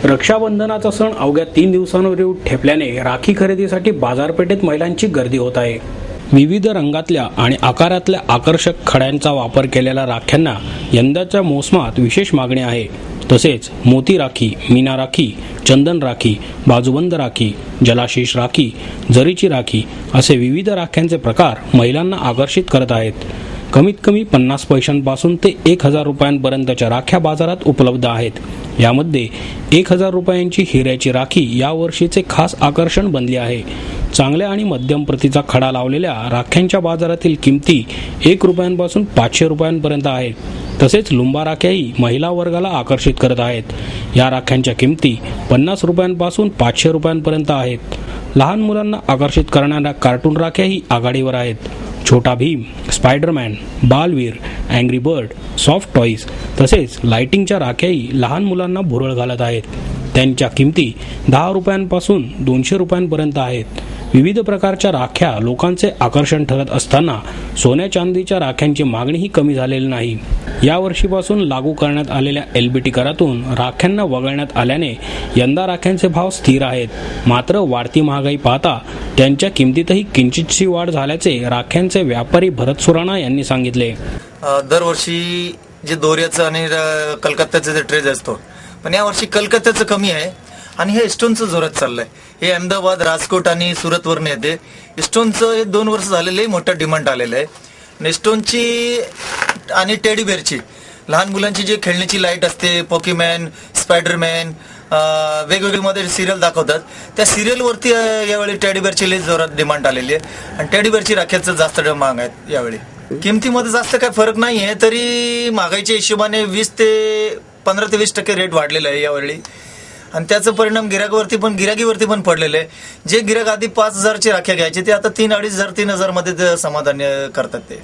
रक्षाबंधनाचा सण अवघ्या 3 दिवसांवर येऊन ठेपल्याने राखी खरेदीसाठी बाजारपेठेत महिलांची गर्दी होत आहे. विविध रंगातल्या आणि आकारातल्या आकर्षक खड्यांचा वापर केलेल्या राख्यांना यंदाच्या मोसमात विशेष मागणी आहे. तसेच मोती राखी, मीना राखी, चंदन राखी, बाजूबंद राखी, जलाशिष राखी, जरीची राखी असे विविध राख्यांचे प्रकार महिलांना आकर्षित करत आहेत. कमीत कमी 50 पैशांपासून ते 1000 रुपयांपर्यंतच्या राख्या बाजारात उपलब्ध आहेत. यामध्ये 1000 रुपयांची हिऱ्याची राखी यावर्षीचे खास आकर्षण बनली आहे. चांगल्या आणि मध्यम प्रतीचा खडा लावलेल्या राख्यांच्या बाजारातील किमती 1 रुपयांपासून 500 रुपयांपर्यंत आहेत. तसेच लुंबा राख्याही महिला वर्गाला आकर्षित करत आहेत. या राख्यांच्या किमती 50 रुपयांपासून 500 रुपयांपर्यंत आहेत. लहान मुलांना आकर्षित करणाऱ्या कार्टून राख्याही आघाडीवर आहेत. छोटा Bhim, Spiderman, Baalveer, angry bird, soft toys तसेच लाइटिंगच्या राख्याही लहान मुलांना भुरळ घालत आहेत. त्यांच्या किमती 10 रुपयांपासून 200 रुपयांपर्यंत आहेत. विविध प्रकारच्या राख्या लोकांचे आकर्षण ठरत असताना सोन्या चांदीच्या राख्यांची मागणीही कमी झालेली नाही. या वर्षीपासून लागू करण्यात आलेल्या LBT करातून राख्यांना वगळण्यात आल्याने यंदा राख्यांचे भाव स्थिर आहेत. मात्र वाढती महागाई पाहता त्यांच्या किमतीतही किंचितशी वाढ झाल्याचे राख्यांचे व्यापारी भरत सुराणा यांनी सांगितले. दरवर्षी जे दोऱ्याचं आणि कलकत्त्याचं जे ट्रेज असतो, पण यावर्षी कलकत्त्याचं कमी आहे आणि हे स्टोनचं जोरात चाललंय. हे अहमदाबाद, राजकोट आणि सुरतवरून येते. स्टोनचं हे 2 वर्ष झालेले मोठं डिमांड आलेलं आहे. स्टोनची आणि टेडी बेअरची लहान मुलांची जी खेळण्याची लाईट असते, पॉकीमॅन, स्पायडरमॅन, वेगवेगळे मध्ये सिरियल दाखवतात, त्या सिरियलवरती यावेळी टेडी बेअरची लई जोरात डिमांड आलेली आहे आणि टेडी बेअरची राख्याचं जास्त महाग आहेत. यावेळी किमतीमध्ये जास्त काय फरक नाही आहे, तरी महागाईच्या हिशोबाने 15 ते 20% रेट वाढलेला आहे यावेळी आणि त्याचा परिणाम गिराकीवरती पण पडलेले आहे. जे गिराक आधी 5000ची राख्या घ्यायचे ते आता 3,500-3,000 मध्ये समाधान करतात ते.